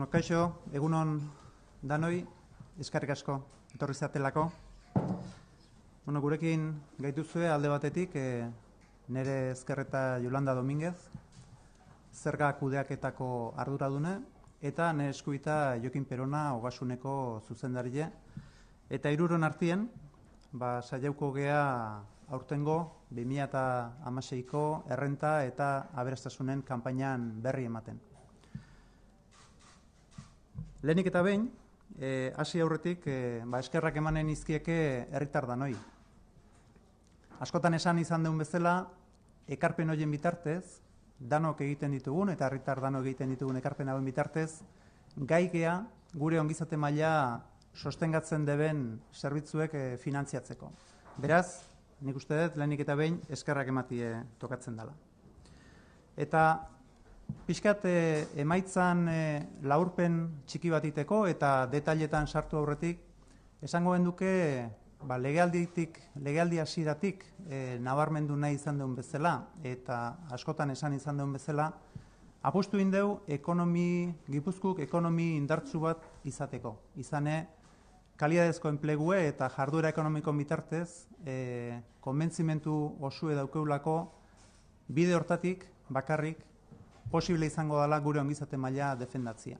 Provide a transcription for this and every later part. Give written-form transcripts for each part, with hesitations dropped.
Kaixo, egunon danoi, eskerrik asko, etorri zatelako. Gurekin gaituzue alde batetik nire Ezkerreta Yolanda Dominguez, zerga kudeaketako arduradune, eta nire eskuita Jokin Perona Ogasuneko zuzendarile. Eta hiruron artien, saiauko gea aurtengo 2016ko errenta eta aberastasunen kanpainan berri ematen. Lehenik eta behin, hasi aurretik eskerrak emanen izkieke herritar danoi. Askotan esan izan deun bezala, ekarpen horien bitartez, danok egiten ditugun eta herritar danok egiten ditugun ekarpen hauen bitartez, gai gea gure ongizate maila sostengatzen deben zerbitzuek finantziatzeko. Beraz, nik uste dut lehenik eta behin eskerrak ematie tokatzen dela. Eta pixkat emaitzan laurpen txiki bat iteko eta detailetan sartu aurretik, esango benduke legealdi hasieratik nabarmendu nahi izan duen bezala eta askotan esan izan duen bezala, apustu indeu Gipuzkoak ekonomi indartsu bat izateko. Izane, kalitatezko enplegue eta jarduera ekonomiko bitartez, konbentzimentu osue daukeulako bide hortatik bakarrik posible izango dela gure ongizate maila defendatzia.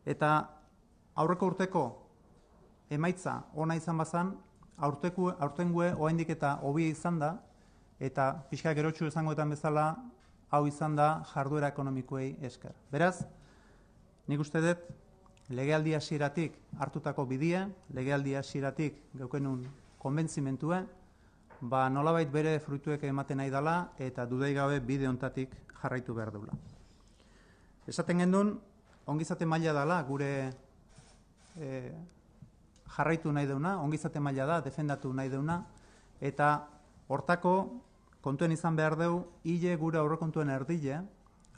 Eta aurreko urteko emaitza ona izan bazan, aurtengue oraindik eta hobia izan da, eta pixka gerotxu izangoetan bezala, hau izan da jarduera ekonomikoei esker. Beraz, nik uste dut, legealdi hasieratik hartutako bidea, legealdi hasieratik geukenun konbentzimentue, nolabait bere fruituek ematen nahi dela eta dudai gabe bide hontatik jarraitu behar dula. Esaten gendun, ongizate maila dela gure jarraitu nahi deuna, ongizate maila da, defendatu nahi deuna, eta hortako kontuen izan behar deu, hile gure aurrekontuen erdile,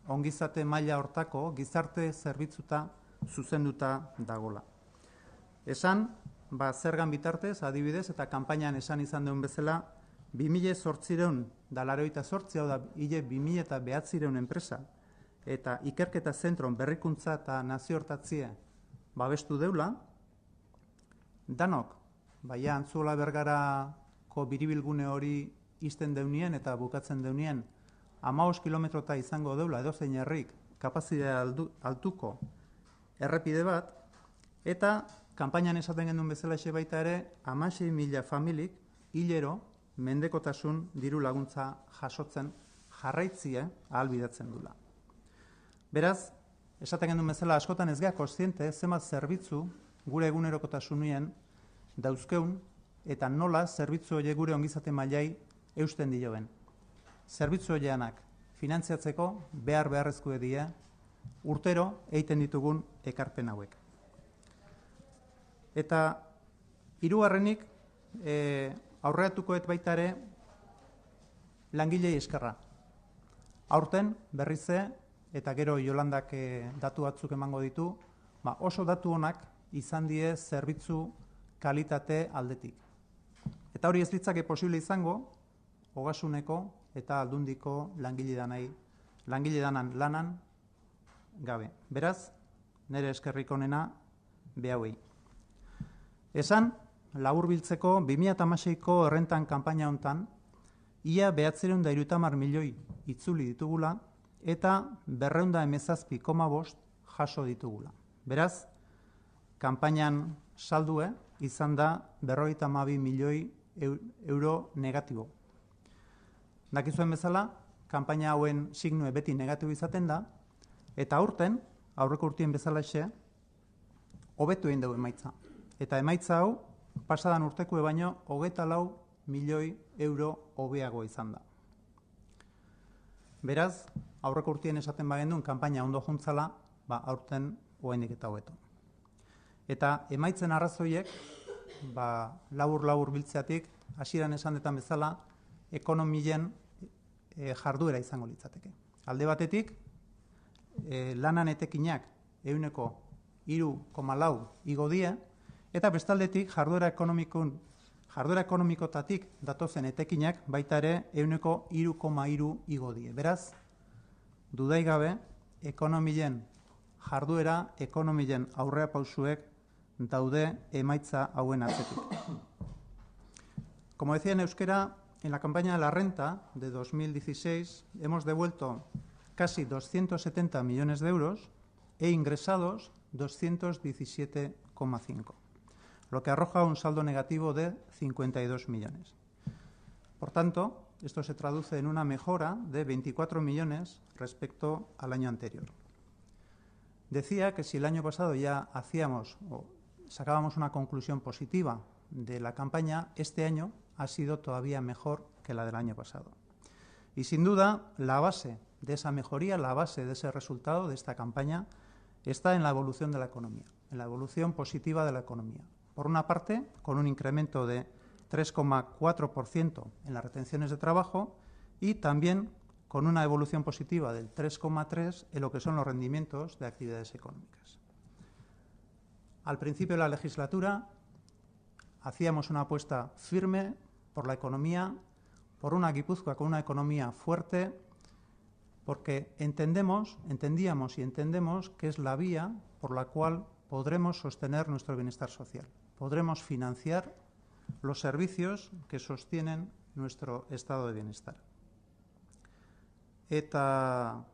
ongizate maila hortako gizarte zerbitzuta zuzenduta dagola. Esan, zergan bitartez, adibidez, eta kanpainan esan izan duen bezala, 2008 hau da, hile 2009 enpresa, eta ikerketa zentron berrikuntza eta nazioartatzie babestu deula, danok, Antzuola Bergarako biribilgune hori izten deunien eta bukatzen deunien 15 kilometrota izango deula edozein herrik kapazitatea altuko errepide bat, eta kanpainan esaten gendun bezala ese baita ere 16.000 familik hilero mendekotasun diru laguntza jasotzen jarraitzie ahalbidetzen dula. Beraz, esaten gendun bezala askotan ez gea kontziente zenbat zerbitzu gure egunerokotasunien dauzkeun eta nola zerbitzu horiek gure ongizate mailai eusten dioen. Zerbitzu horienak finantziatzeko beharrezkoe die urtero egiten ditugun ekarpen hauek. Eta hirugarrenik aurreatukoet baita ere langilei eskerra. Aurten berrize eta gero Yolandak datu batzuk emango ditu, oso datu honak izan die zerbitzu kalitate aldetik. Eta hori ez litzake posible izango Ogasuneko eta Aldundiko langile danan lanan gabe. Beraz, nire eskerrik onena behauei. Esan, laburbiltzeko 2016ko errentan kanpaina hontan, ia 930 milioi itzuli ditugula eta 217,5 jaso ditugula. Beraz, kanpainan saldue izan da 52 milioi euro negatibo. Dakizuen bezala, kanpaina hauen signue beti negatibo izaten da, eta aurten, aurreko urtien bezalaxe, hobetu egin dugu emaitza. Eta emaitza hau, pasadan urteko baino, 24 milioi euro hobeago izan da. Beraz, aurreko urtien esaten bagendun, kanpaina ondo juntzala, aurten oraindik eta hobeto. Eta emaitzen arrazoiek, labur biltzeatik, hasieran esan detan bezala, ekonomien jarduera izango litzateke. Alde batetik, lanan etekinak 3,4 igo die, eta bestaldetik jarduera ekonomikotatik datozen etekinak baita ere 3,3 igo die. Beraz, dudai gabe, ekonomien jarduera ekonomien aurrerapausoek daude emaitza hauen atzetik. Como decía en euskera, en la campaña de la renta de 2016 hemos devuelto casi 270 millones de euros e ingresados 217,5, lo que arroja un saldo negativo de 52 millones. Por tanto, esto se traduce en una mejora de 24 millones respecto al año anterior. Decía que si el año pasado ya hacíamos o sacábamos una conclusión positiva de la campaña, este año ha sido todavía mejor que la del año pasado. Y sin duda, la base de esa mejoría, la base de ese resultado de esta campaña, está en la evolución de la economía, en la evolución positiva de la economía. Por una parte, con un incremento de 3,4% en las retenciones de trabajo y también con una evolución positiva del 3,3% en lo que son los rendimientos de actividades económicas. Al principio de la legislatura hacíamos una apuesta firme por la economía, por una Guipúzcoa con una economía fuerte, porque entendíamos y entendemos que es la vía por la cual podremos sostener nuestro bienestar social, podremos financiar los servicios que sostienen nuestro estado de bienestar. Eta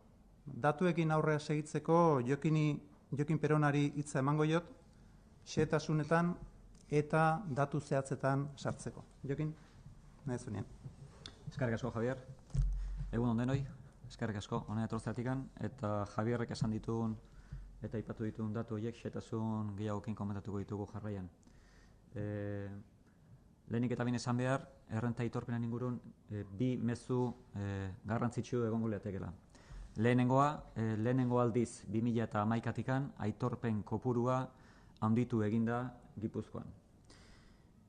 datuekin aurrera segitzeko Jokin Peronari hitza emango jot, xehetasunetan eta datu zehatzetan sartzeko. Jokin, nahi zunean. Eskerrik asko, Javier. Egun on denoi, eskerrik asko, hona etortzeatikan, eta Javierrek esan dituen eta aipatu dituen datu horiek xehetasun gehiagokin komentatuko ditugu jarraian. Lehenik eta behin esan behar, errenta aitorpenen ingurun bi mezu garrantzitsu egongo liatekeela. Lehenengo aldiz 2011-atikan aitorpen kopurua handitu eginda Gipuzkoan.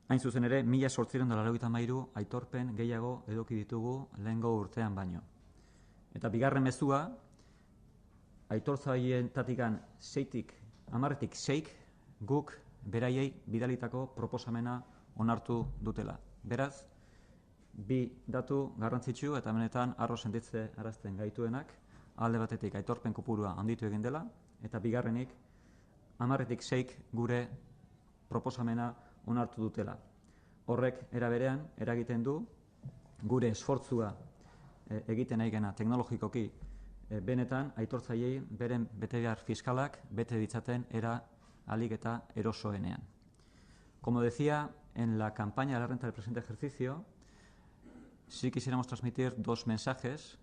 Hain zuzen ere, 1883 aitorpen gehiago eduki ditugu lehengo urtean baino. Eta bigarren mezua, aitortzaileetatik 10-tik 6 guk beraiei bidalitako proposamena onartu dutela. Beraz, bi datu garrantzitsu eta benetan harro sentitze arazten gaituenak, alde batetik aitorpen kopurua handitu egin dela, eta bigarrenik 10-tik 6 gure proposamena onartu dutela. Horrek era berean eragiten du gure esfortzua egiten nahi gena teknologikoki benetan aitortzaileei beren betebehar fiskalak bete ditzaten era ahalik eta erosoenean. Como decía, en la campaña de la renta del presente ejercicio sí quisiéramos transmitir dos mensajes.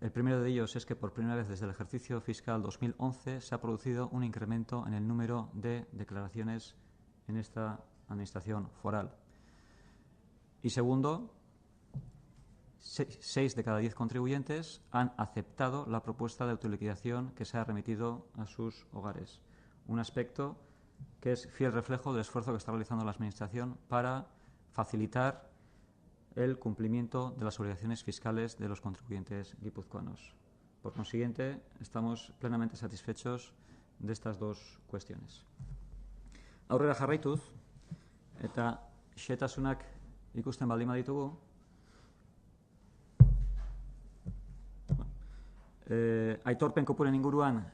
El primero de ellos es que por primera vez desde el ejercicio fiscal 2011 se ha producido un incremento en el número de declaraciones en esta administración foral. Y segundo, 6 de cada 10 contribuyentes han aceptado la propuesta de autoliquidación que se ha remitido a sus hogares. Un aspecto que es fiel reflejo del esfuerzo que está realizando la Administración para facilitar el cumplimiento de las obligaciones fiscales de los contribuyentes guipuzcoanos. Por consiguiente, estamos plenamente satisfechos de estas dos cuestiones. Aurrera jarraituz, eta xehetasunak ikusten baldin baditugu, aitorpen kopuren inguruan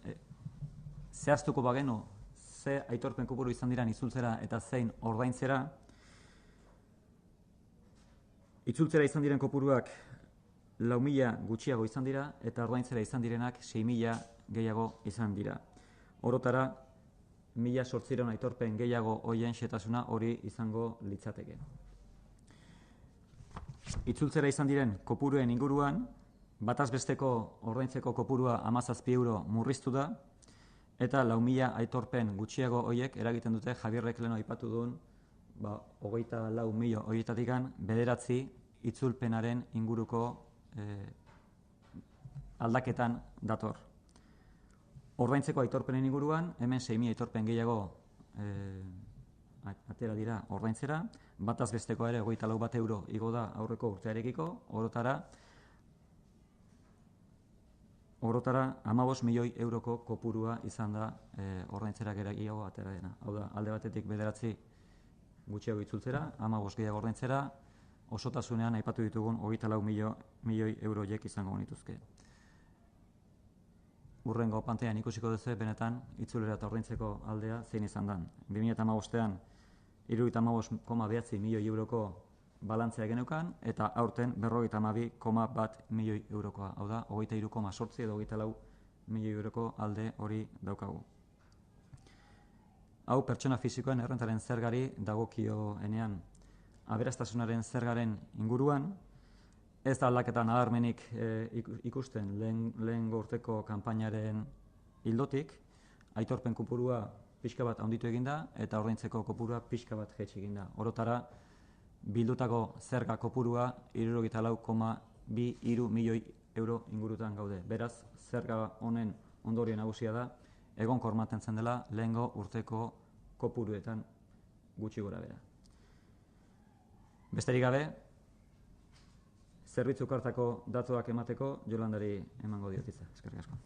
zehaztuko bagenu ze aitorpen kopuru izan diran itzultzera eta zein ordaintzera. Itzultzera izan diren kopuruak 4.000 gutxiago izan dira eta ordaintzera izan direnak 6.000 gehiago izan dira. Orotara 1.800 aitorpen gehiago hoien xehetasuna hori izango litzateke. Itzultzera izan diren kopuruen inguruan, bataz besteko ordaintzeko kopurua 17 euro murriztu da, eta 4.000 aitorpen gutxiago horiek eragiten dute Javierrek leno aipatu duen 24.000 horietatik 9 itzulpenaren inguruko aldaketan dator. Ordaintzeko aitorpenen inguruan, hemen 6.000 aitorpen gehiago atera dira ordaintzera, bataz besteko ere 24 euro igo da aurreko urtearekiko, orotara 15 milioi euroko kopurua izan da ordaintzera gehiago atera dena. Hau da, alde batetik 9 gutxiago itzultzera, 15 gehiago ordaintzera, osotasunean aipatu ditugun 24 milioi euroiek izango nituzke. urrengo pantailan ikusiko duzu benetan itzulera eta ordaintzeko aldea zein izan den. 2015ean 75,9 milioi euroko balantzea geneukan, eta aurten 52,1 milioi eurokoa. Hau da, 23,8 edo 24 milioi euroko alde hori daukagu. Hau pertsona fisikoen errentaren zergari dagokioenean. Aberastasunaren zergaren inguruan, ez da aldaketa nabarmenik ikusten lehengo urteko kanpainaren ildotik, aitorpen kopurua pixka bat handitu eginda eta ordaintzeko kopurua pixka bat jaitsi eginda. Orotara, bildutako zerga kopurua 74,23 milioi euro ingurutan gaude. Beraz, zerga honen ondorio nagusia da, egonkor mantentzen dela lehengo urteko kopuruetan gutxi gora bera. Besterik gabe, zerbitzu kartako datuak emateko Jolandari emango diotitza. Eskerrik asko.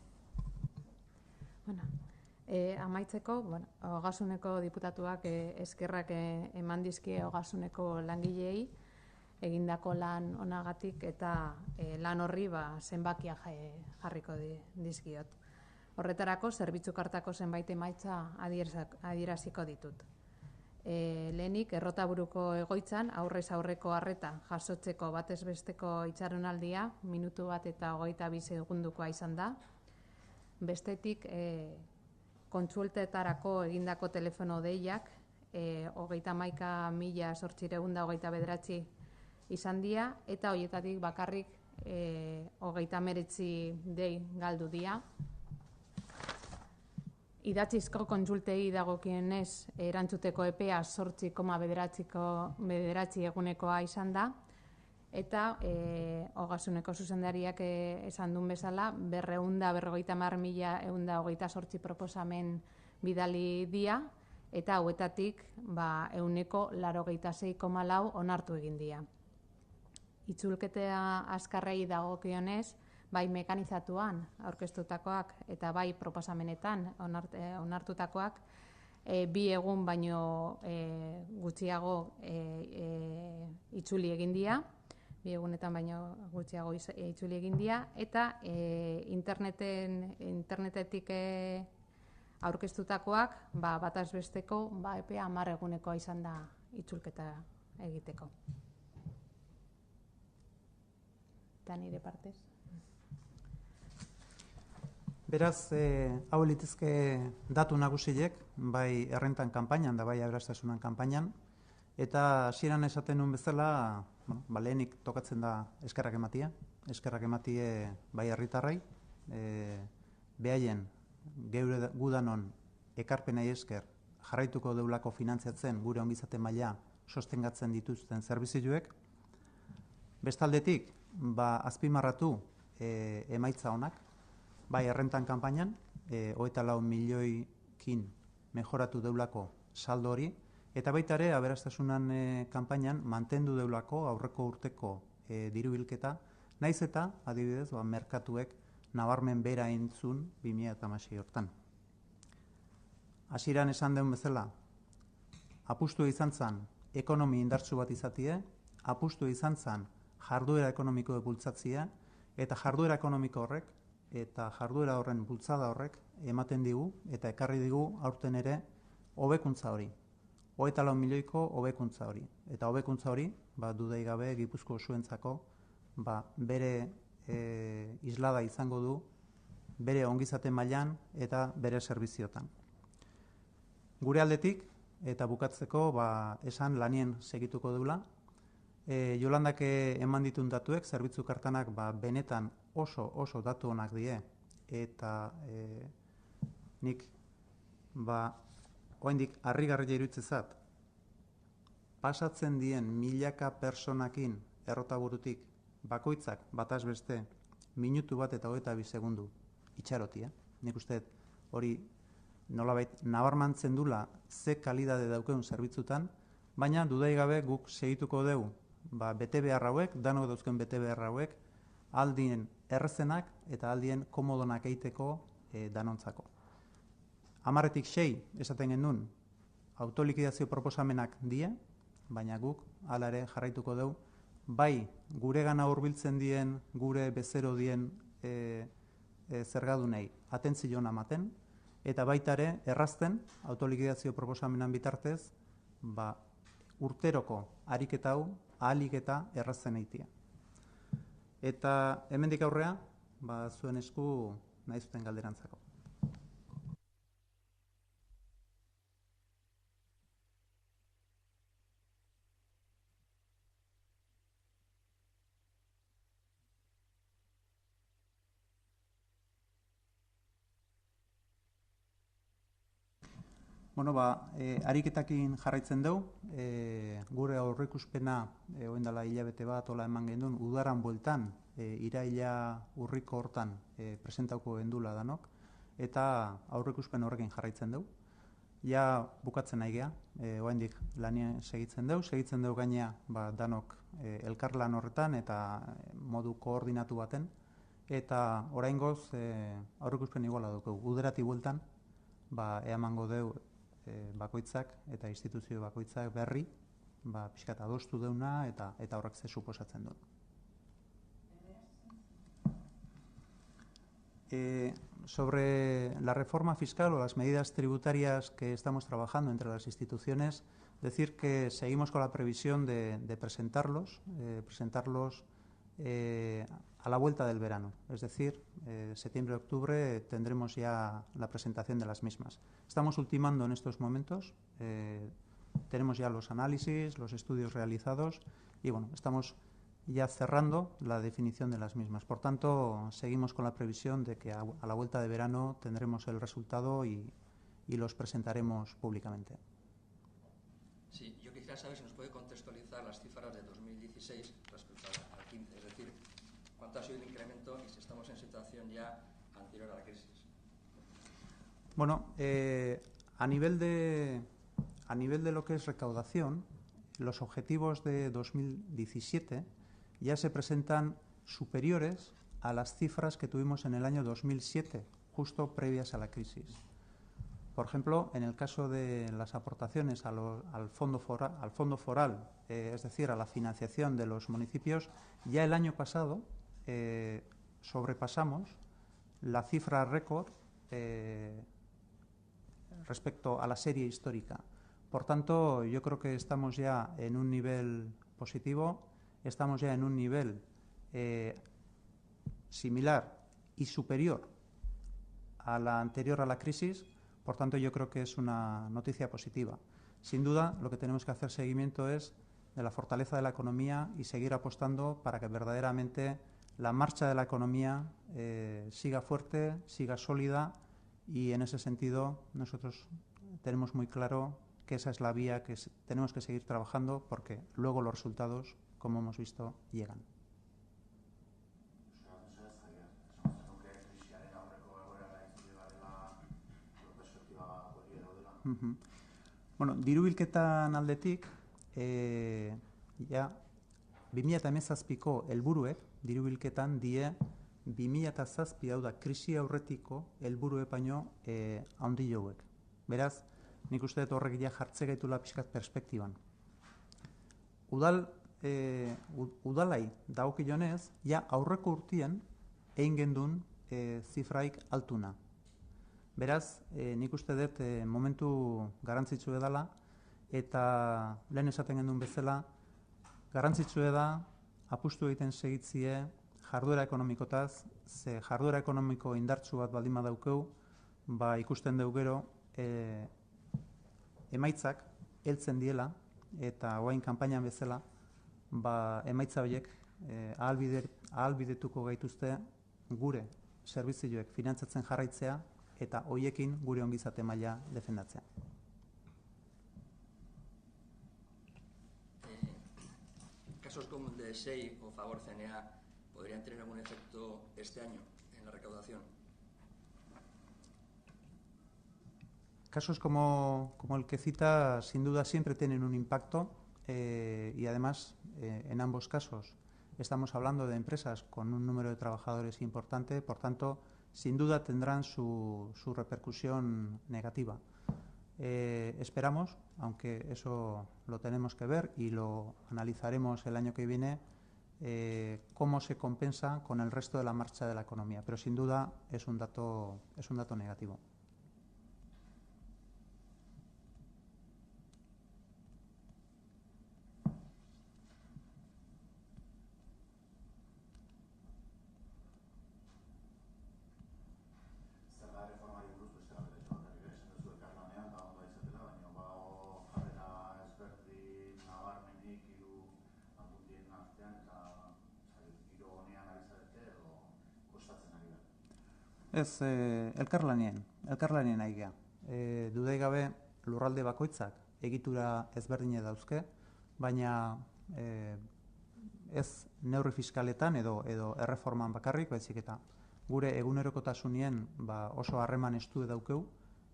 Amaitzeko, Ogasuneko diputatuak eskerrak eman dizkie Ogasuneko langileei egindako lan onagatik eta lan horri zenbakia jarriko dizkiot. Horretarako, zerbitzu kartako zenbait emaitza adieraziko ditut. Lehenik, Errotaburuko egoitzan aurrez aurreko arreta jasotzeko batez besteko itxaronaldia minutu bat eta 22 segundukoa izan da. Bestetik, kontsultetarako egindako telefono deiak 31.829 izan dira, eta horietatik bakarrik 39 dei galdu dira. Idatzizko kontsultei dagokienez erantzuteko epea 8,9 egunekoa izan da, eta Ogasuneko zuzendariak esan duen bezala 250.128 proposamen bidali dira, eta hauetatik 96,4 onartu egin dira. Itzulketa azkarrei dagokionez, bai mekanizatuan aurkeztutakoak eta bai proposamenetan onartutakoak 2 egun baino gutxiago itzuli egin dira, 2 egunetan baino gutxiago itzuli egin dira, eta internetetik aurkeztutakoak bataz besteko epea 10 egunekoa izan da itzulketa egiteko. Eta nire partez. Beraz, hau litezke datu nagusiek, bai errentan kanpainan da bai aberastasunan kanpainan, eta hasieran esaten nuen bezala, lehenik tokatzen da eskerrak ematia bai herritarrei, behaien geure gudanon ekarpenei esker jarraituko deulako finantziatzen gure ongizate maila sostengatzen dituzten zerbizioek. Bestaldetik, azpimarratu emaitza honak, bai errentan kanpainan, 24 milioikin mejoratu deulako saldo hori, eta baita ere aberastasunan kanpainan mantendu deulako aurreko urteko diru bilketa, naiz eta, adibidez, merkatuek nabarmen bera entzun 2016 hortan. Hasieran esan den bezala, apustu izan zen ekonomi indartsu bat izatie, apustu izan zen jarduera ekonomiko bultzatzea, eta jarduera ekonomiko horrek eta jarduera horren bultzada horrek ematen digu eta ekarri digu aurten ere hobekuntza hori. 24 milioiko hobekuntza hori. Eta hobekuntza hori, dudai gabe Gipuzko osoentzako bere islada izango du bere ongizate mailan eta bere zerbiziotan. Gure aldetik, eta bukatzeko esan lanien segituko dula, Jolandak eman ditun datuek, zerbitzu kartanak benetan oso datu onak die, eta nik oraindik harrigarria iruditzezat, pasatzen dien milaka personakin Errotaburutik bakoitzak bataz beste minutu bat eta 22 segundu itxarotia. Nik uste hori nolabait nabarmantzen dula ze kalidade daukeun zerbitzutan, baina dudai gabe guk segituko dugu bete behar hauek, danok dauzken bete behar hauek, aldien errezenak eta aldien komodonak eiteko danontzako. 10-tik 6 esaten genuen autolikidazio proposamenak die, baina guk hala ere jarraituko dugu, bai gure gana hurbiltzen dien, gure bezero dien zergadunei atentzio ematen, eta baita ere errazten autolikidazio proposamenan bitartez urteroko ariketa hau ahalik eta errazten eitia. Eta hemendik aurrea, zuen esku nahi zuten galderantzako. Ariketakin jarraitzen dugu, gure aurreikuspena orain dela hilabete bat hola eman gendun, udaran bueltan, iraila urriko hortan presentauko gendula danok, eta aurreikuspen horrekin jarraitzen dugu. Ja bukatzen nahi geha, oraindik lanien segitzen dugu gainea danok elkarlan horretan eta modu koordinatu baten, eta oraingoz aurreikuspen iguala dugu, udarati bueltan, eamango dugu bakoitzak eta instituzio bakoitzak berri, pixkat adostu deuna eta horrek ze suposatzen du. Sobre la reforma fiscal o las medidas tributarias que estamos trabajando entre las instituciones, decir que seguimos con la previsión de presentarlos a la vuelta del verano, es decir, septiembre-octubre tendremos ya la presentación de las mismas. Estamos ultimando en estos momentos, tenemos ya los análisis, los estudios realizados y bueno, estamos ya cerrando la definición de las mismas. Por tanto, seguimos con la previsión de que a la vuelta de verano tendremos el resultado y los presentaremos públicamente. Sí, yo quisiera saber si nos puede contextualizar las cifras de 2016 respecto al 15, es decir, cuánto ha sido el incremento y si estamos en situación ya anterior a la crisis. Bueno, a nivel de lo que es recaudación, los objetivos de 2017 ya se presentan superiores a las cifras que tuvimos en el año 2007, justo previas a la crisis. Por ejemplo, en el caso de las aportaciones al fondo foral, es decir, a la financiación de los municipios, ya el año pasado sobrepasamos la cifra récord respecto a la serie histórica. Por tanto, yo creo que estamos ya en un nivel positivo, estamos ya en un nivel similar y superior a la anterior a la crisis. Por tanto, yo creo que es una noticia positiva. Sin duda, lo que tenemos que hacer seguimiento es de la fortaleza de la economía y seguir apostando para que verdaderamente la marcha de la economía siga fuerte, siga sólida y en ese sentido nosotros tenemos muy claro que esa es la vía que tenemos que seguir trabajando porque luego los resultados, como hemos visto, llegan. Bueno, diru-bilketan aldetik, ja, 2017ko helburuek diru-bilketan die 2007 hau da krisi aurretiko helburuek baino handiagoak. Beraz, nik uste dut horrek ja jartze gaitula pixkat perspektiban. Udalai dagokionez, ja aurreko urtien egin gendun zifraik altuna. Beraz, nik uste dut momentu garrantzitsua dela eta lehen esaten gendun bezala, garrantzitsua da apustu egiten segitzie jarduera ekonomikotaz, ze jarduera ekonomiko indartsu bat baldin badaukeu, ikusten dugu gero emaitzak heltzen diela eta orain kanpainan bezala, emaitza horiek ahalbidetuko gaituzte gure zerbizioek finantzatzen jarraitzea eta horiekin gure ongizate maila defendatzea. Casos como el de SEI o Fagor CNA podrían tener algún efecto este año en la recaudación. Casos como el que cita, sin duda, siempre tienen un impacto y además, en ambos casos, estamos hablando de empresas con un número de trabajadores importante, por tanto, sin duda tendrán su repercusión negativa. Esperamos, aunque eso lo tenemos que ver y lo analizaremos el año que viene, cómo se compensa con el resto de la marcha de la economía. Pero sin duda es un dato negativo. Ez, elkarlanien ari gea. Dudai gabe lurralde bakoitzak egitura ezberdine dauzke, baina ez neurri fiskaletan edo erreforman bakarrik, baizik eta gure egunerokotasunien oso harreman estu daukeu,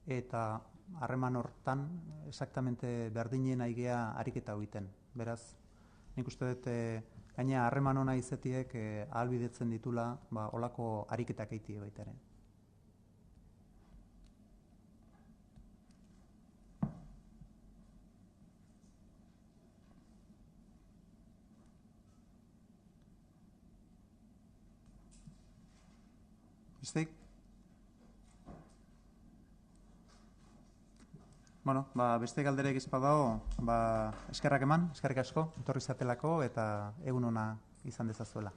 eta harreman hortan exactamente berdinen ari gea ariketa egiten. Beraz, nik uste dut gaina harreman ona izetiek ahalbidetzen ditula olako ariketak egitea baita ere. Besteik? Bueno, beste galderek izpadao, eskerrak eman, eskerrik asko, etorri zatelako eta egun ona izan dezazuela.